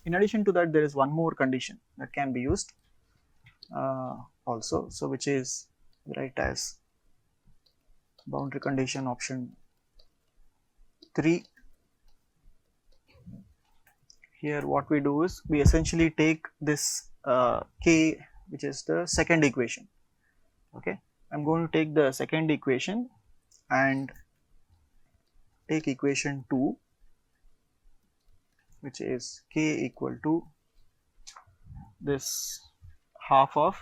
In addition to that, there is one more condition that can be used also, so which is write as boundary condition option 3. Here what we do is we essentially take this k, which is the second equation. Okay, I am going to take the second equation and take equation 2, which is k equal to this half of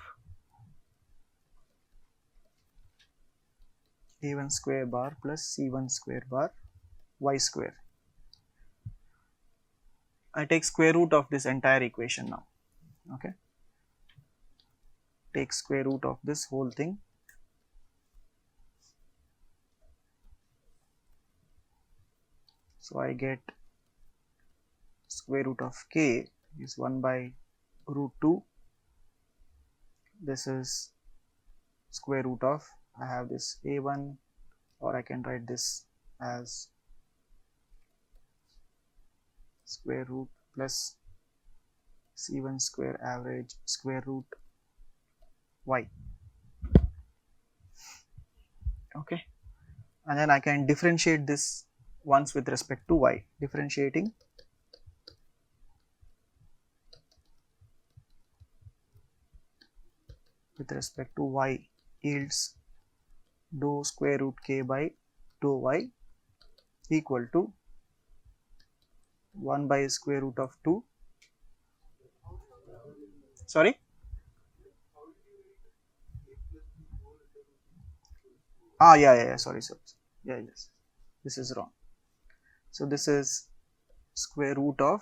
a1 square bar plus c1 square bar y square. I take square root of this entire equation now. Okay, take square root of this whole thing. So I get square root of k is 1 by root 2. This is square root of, I have this a1, or I can write this as square root plus c1 square average square root y. Okay, and then I can differentiate this once with respect to y. Differentiating with respect to y yields dou square root k by dou y equal to 1 by square root of 2. Sorry? Sorry. Yes, this is wrong. So this is square root of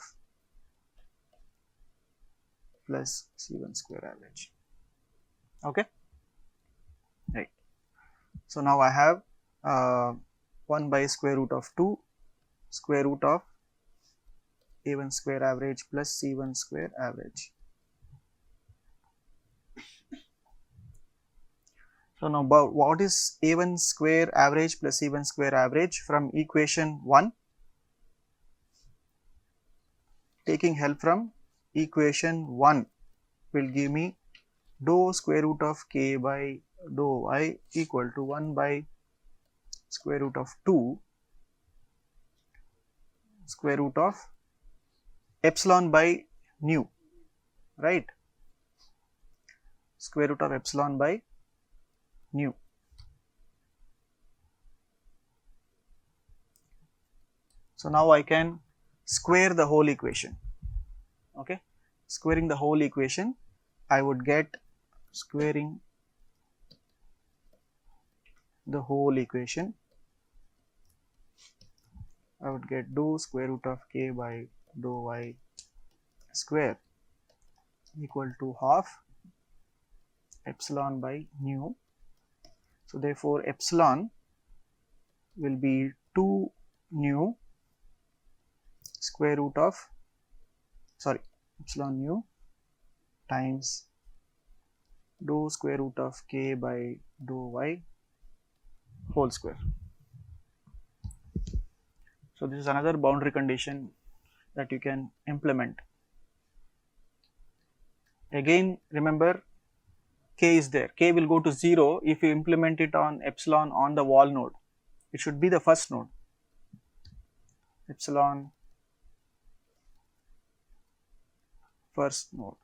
plus c1 square average. Okay, right. So now I have 1 by square root of 2 square root of a1 square average plus c1 square average. So now what is a1 square average plus c1 square average from equation 1? Taking help from equation 1 will give me dou square root of k by dou y equal to 1 by square root of 2 square root of epsilon by nu, right? Square root of epsilon by nu. So now I can square the whole equation. Okay, squaring the whole equation, I would get squaring the whole equation, I would get dou square root of k by dou y square equal to half epsilon by nu. So therefore epsilon will be 2 nu square root of epsilon nu times dou square root of k by dou y whole square. So this is another boundary condition that you can implement. Again remember, k is there, k will go to 0 if you implement it on epsilon on the wall node. It should be the first node, epsilon first node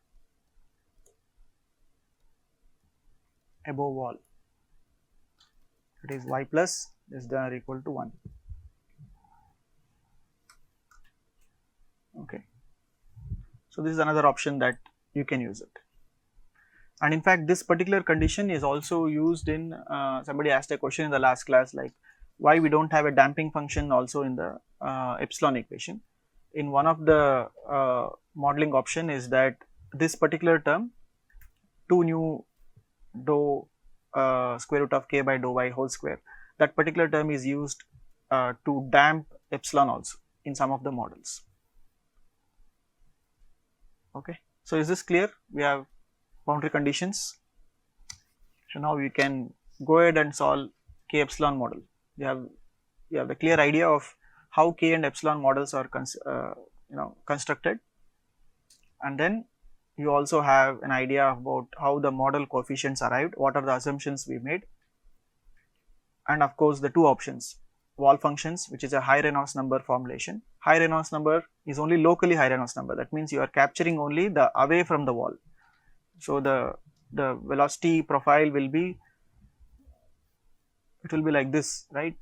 above wall, it is y plus less than or equal to 1. Okay, so this is another option that you can use it. And in fact this particular condition is also used in somebody asked a question in the last class, like why we don't have a damping function also in the epsilon equation. In one of the modeling option is that this particular term 2 nu dou square root of k by dou y whole square, that particular term is used to damp epsilon also in some of the models. Okay, so is this clear? We have boundary conditions. So now we can go ahead and solve K epsilon model. You have the clear idea of how K and epsilon models are constructed. and then you also have an idea about how the model coefficients arrived, what are the assumptions we made, and of course the two options, wall functions, which is a high Reynolds number formulation. High Reynolds number is only locally high Reynolds number, that means you are capturing only the away from the wall. So the velocity profile will be, it will be like this, right?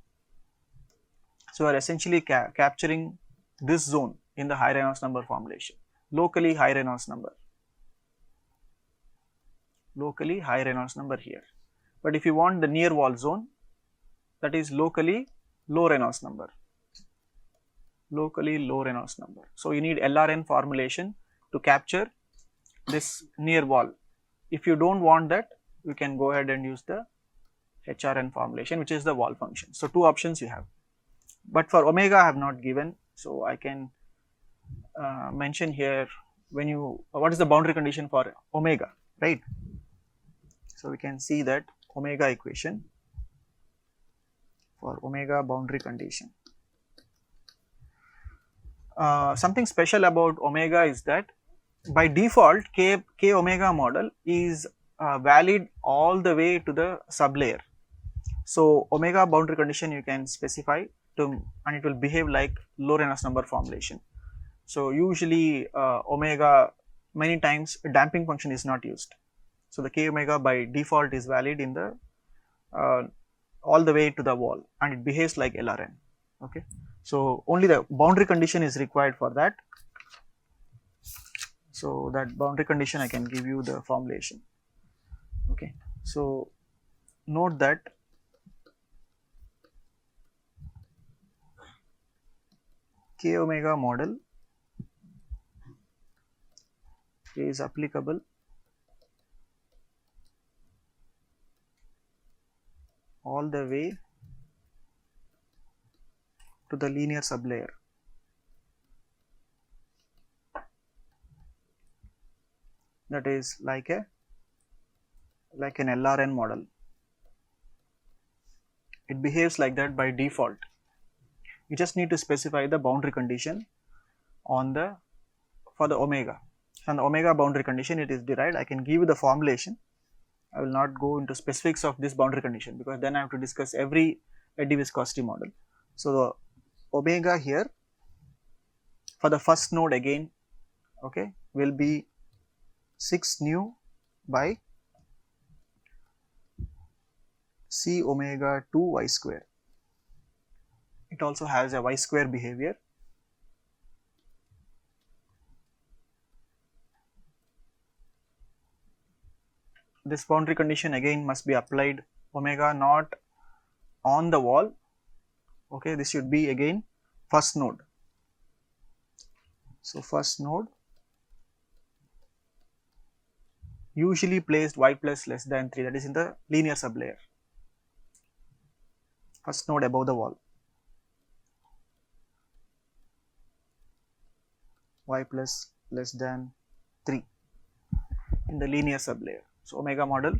So you are essentially capturing this zone in the high Reynolds number formulation, locally high Reynolds number, locally high Reynolds number here. But if you want the near wall zone, that is locally low Reynolds number, locally low Reynolds number. So you need LRN formulation to capture this near wall. If you don't want that, you can go ahead and use the HRN formulation, which is the wall function. So two options you have, but for omega I have not given, so I can mention here when you, what is the boundary condition for omega, right? So we can see that omega equation for omega boundary condition. Something special about omega is that by default K omega model is valid all the way to the sublayer. So omega boundary condition you can specify to, and it will behave like low Reynolds number formulation. So usually omega, many times damping function is not used. So the K omega by default is valid in the all the way to the wall, and it behaves like LRN. Okay, so only the boundary condition is required for that. So that boundary condition I can give you the formulation. Okay, so note that K omega model is applicable all the way to the linear sublayer. That is like an LRN model. It behaves like that by default. You just need to specify the boundary condition on the, for the omega. And the omega boundary condition, it is derived. I can give you the formulation. I will not go into specifics of this boundary condition because then I have to discuss every eddy viscosity model. So the omega here for the first node again, okay, will be 6 nu by C omega 2 y square. It also has a y square behavior. This boundary condition again must be applied omega not on the wall. Okay, this should be again first node. So first node usually placed y plus less than 3, that is in the linear sublayer. First node above the wall, y plus less than 3 in the linear sublayer. So omega model,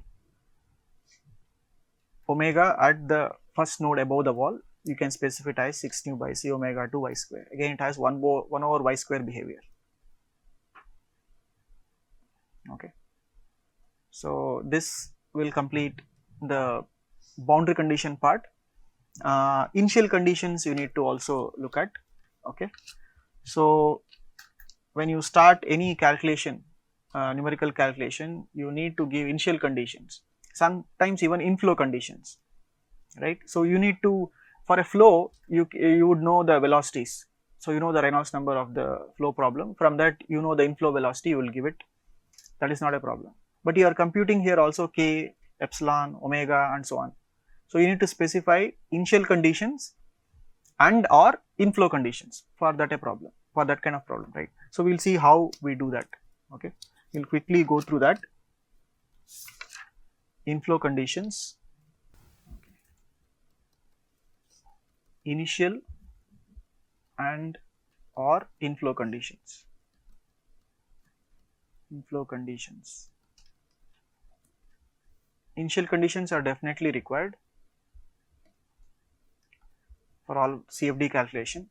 omega at the first node above the wall, you can specify it as 6 nu by C omega 2 y square. Again, it has 1 over y square behavior. Okay. So this will complete the boundary condition part. Initial conditions you need to also look at. Okay. So when you start any calculation, numerical calculation, you need to give initial conditions, sometimes even inflow conditions, right? So you need to, for a flow, you would know the velocities. So you know the Reynolds number of the flow problem. From that, you know the inflow velocity, you will give it. That is not a problem. But you are computing here also K, epsilon, omega, and so on. So you need to specify initial conditions and or inflow conditions for that a problem, for that kind of problem, right? So we will see how we do that. Okay, we will quickly go through that. Inflow conditions, initial and or inflow conditions. Inflow conditions. Initial conditions are definitely required for all CFD calculation.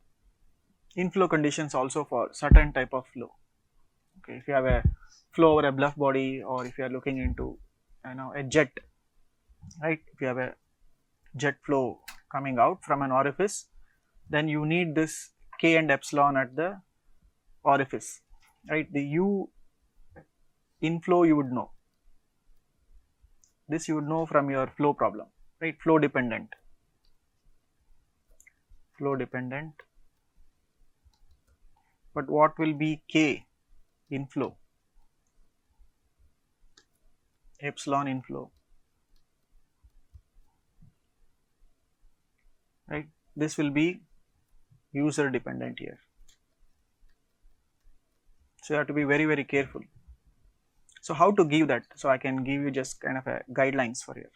Inflow conditions also for certain type of flow. Okay, if you have a flow over a bluff body, or if you are looking into a jet, right? If you have a jet flow coming out from an orifice, then you need this K and epsilon at the orifice, right? The U inflow you would know. This you would know from your flow problem, right? Flow dependent. But what will be K inflow? Epsilon inflow, right? This will be user dependent here. So you have to be very, very careful. So how to give that? So I can give you just kind of a guidelines for here.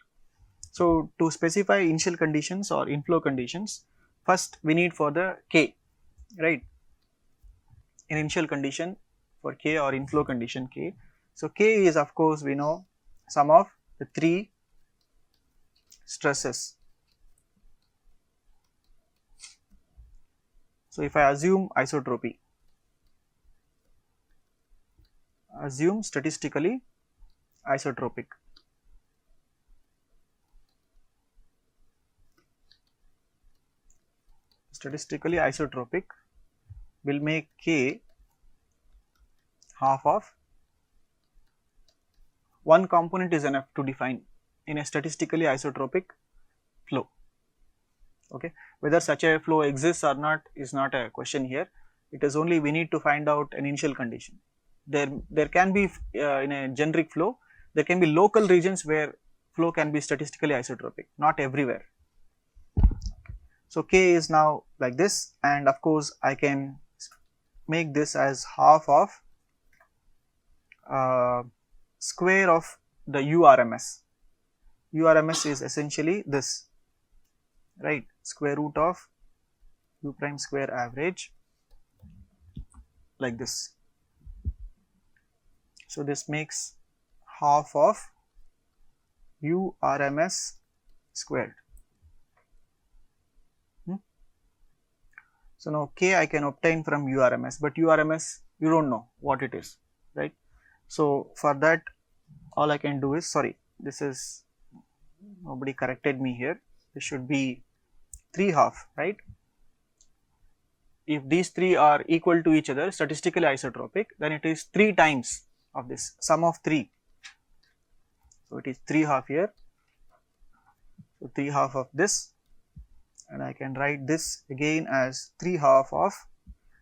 So to specify initial conditions or inflow conditions, first we need for the K, right? In initial condition for K or inflow condition K. So K is, of course, we know sum of the 3 stresses. So if I assume isotropy, assume statistically isotropic. Statistically isotropic will make K half of one component is enough to define in a statistically isotropic flow. Okay, whether such a flow exists or not is not a question here. It is only we need to find out an initial condition. There can be in a generic flow, there can be local regions where flow can be statistically isotropic, not everywhere. So K is now like this, and of course I can make this as half of square of the URMS. URMS is essentially this, right? Square root of U prime square average, like this. So this makes half of URMS squared. So now K I can obtain from URMS, but URMS you don't know what it is, right? So for that all I can do is, sorry, this is, nobody corrected me here, this should be 3/2, right? If these 3 are equal to each other, statistically isotropic, then it is 3 times of this, sum of 3. So it is 3/2 here, so 3/2 of this, and I can write this again as 3/2 of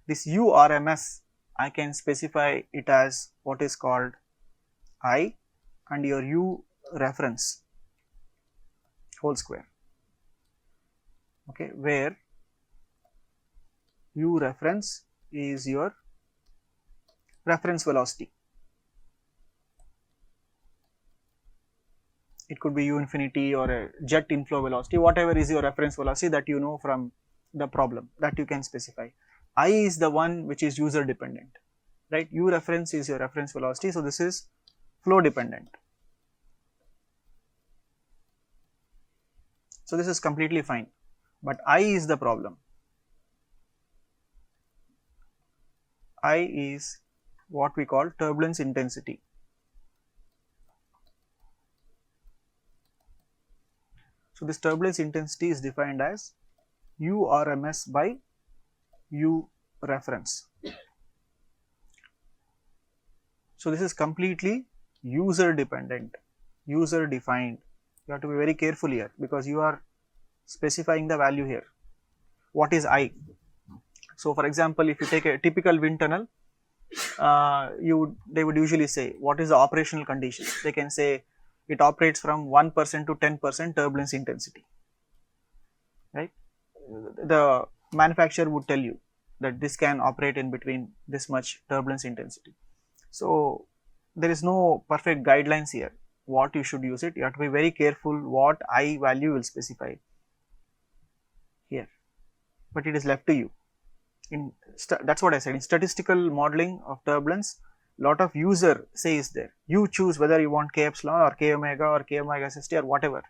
this URMS. I can specify it as what is called I and your U reference whole square, okay, where U reference is your reference velocity. It could be U infinity or a jet inflow velocity, whatever is your reference velocity that you know from the problem, that you can specify. I is the one which is user dependent, right? U reference is your reference velocity, so this is flow dependent. So this is completely fine, but I is the problem. I is what we call turbulence intensity. So this turbulence intensity is defined as URMS by U reference. So this is completely user dependent, user defined. You have to be very careful here because you are specifying the value here. What is I? So for example, if you take a typical wind tunnel, they would usually say what is the operational condition. They can say it operates from 1% to 10% turbulence intensity, right? The manufacturer would tell you that this can operate in between this much turbulence intensity. So there is no perfect guidelines here what you should use it. You have to be very careful what I value will specify here, but it is left to you. That's what I said, in statistical modeling of turbulence, lot of user say is there. You choose whether you want K epsilon or K omega or K omega SST or whatever.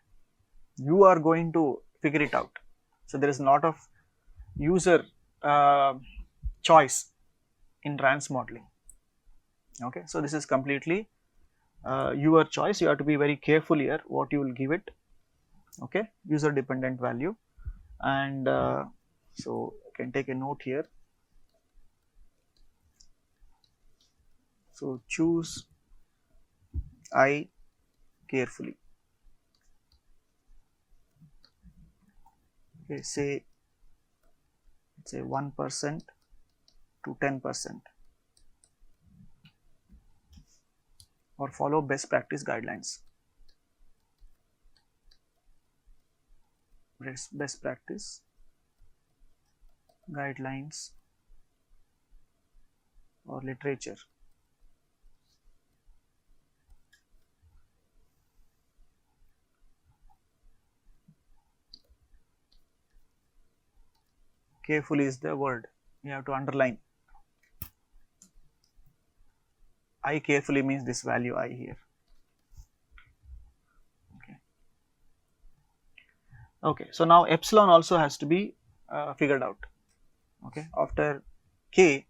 You are going to figure it out. So there is a lot of user choice in RANS modeling. Okay, so this is completely your choice. You have to be very careful here what you will give it. Okay, user dependent value, and so I can take a note here. So choose I carefully. Okay, say 1% to 10%, or follow best practice guidelines. Best practice guidelines or literature. Carefully is the word you have to underline. I carefully means this value I here. Okay. Okay, so now epsilon also has to be figured out. Okay, after K,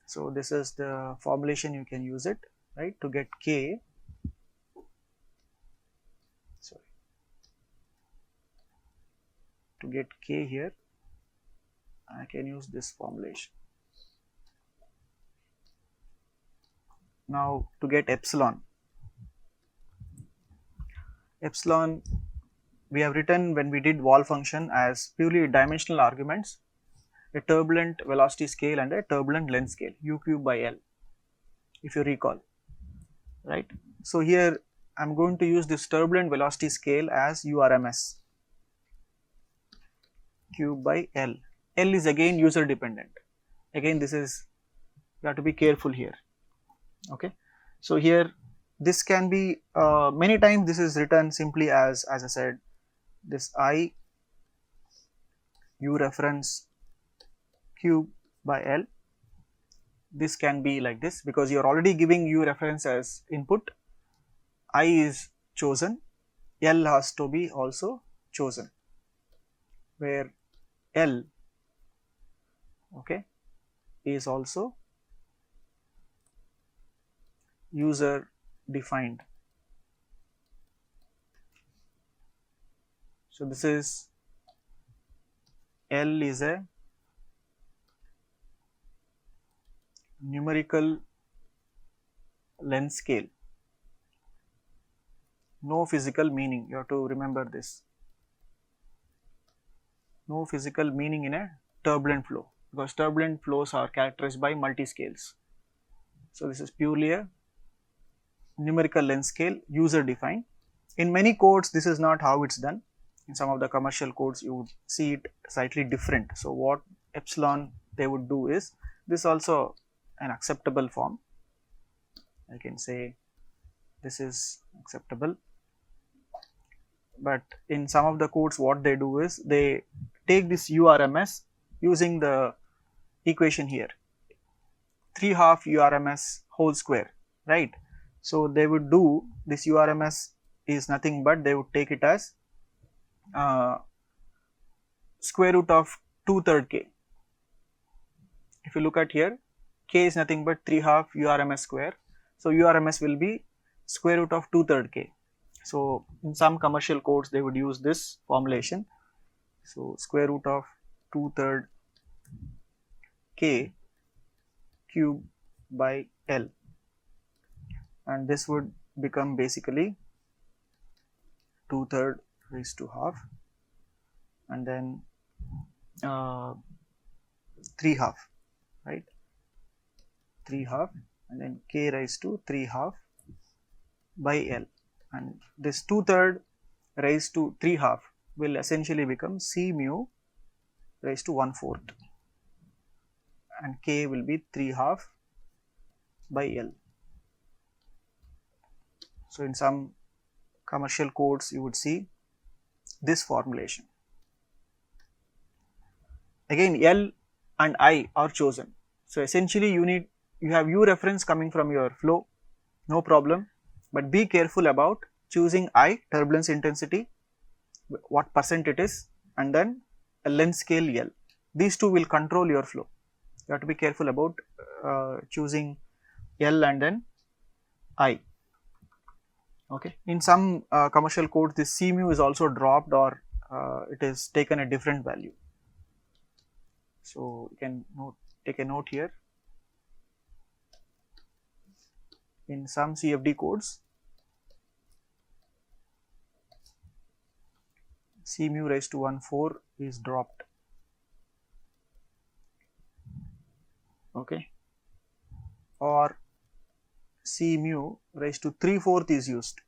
so this is the formulation you can use it, right, to get K. Sorry, to get K here, I can use this formulation. Now to get epsilon, we have written when we did wall function as purely dimensional arguments, a turbulent velocity scale and a turbulent length scale, u cube by L, if you recall, right. So here I am going to use this turbulent velocity scale as URMS, cube by L. L is again user dependent. Again, this is, you have to be careful here. Okay, so here this can be many times this is written simply as I said, this I U reference cube by L. This can be like this because you are already giving U reference as input. I is chosen, L has to be also chosen, where L, okay, is also user defined. So this is L is a numerical length scale, no physical meaning, you have to remember this, no physical meaning in a turbulent flow, because turbulent flows are characterized by multi-scales. So this is purely a numerical length scale, user defined. In many codes this is not how it's done. In some of the commercial codes you would see it slightly different. So what epsilon they would do is, this also an acceptable form, I can say this is acceptable, but in some of the codes what they do is they take this URMS using the equation here, 3/2 URMS whole square, right. So they would do this, URMS is nothing but they would take it as square root of 2/3 K. If you look at here, K is nothing but 3/2 URMS square. So URMS will be square root of 2/3 K. So in some commercial codes they would use this formulation. So square root of 2/3 K cube by L, and this would become basically 2/3 raised to half, and then 3/2, right, 3/2, and then K raised to 3/2 by L, and this 2/3 raised to 3/2 will essentially become C mu raised to 1/4, and K will be 3/2 by L. So in some commercial codes you would see this formulation. Again L and I are chosen. So essentially you have U reference coming from your flow, no problem, but be careful about choosing I, turbulence intensity, what percent it is, and then a length scale L. These two will control your flow. You have to be careful about choosing L and then I. Okay. In some commercial codes, this C mu is also dropped, or it is taken a different value. So you can take a note here. In some CFD codes, C mu raised to 1/4 is dropped. Okay. Or C mu raised to 3/4 is used.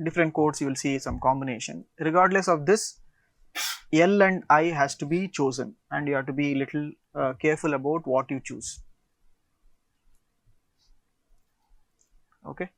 Different codes you will see some combination. Regardless of this, L and I has to be chosen, and you have to be little careful about what you choose. Okay.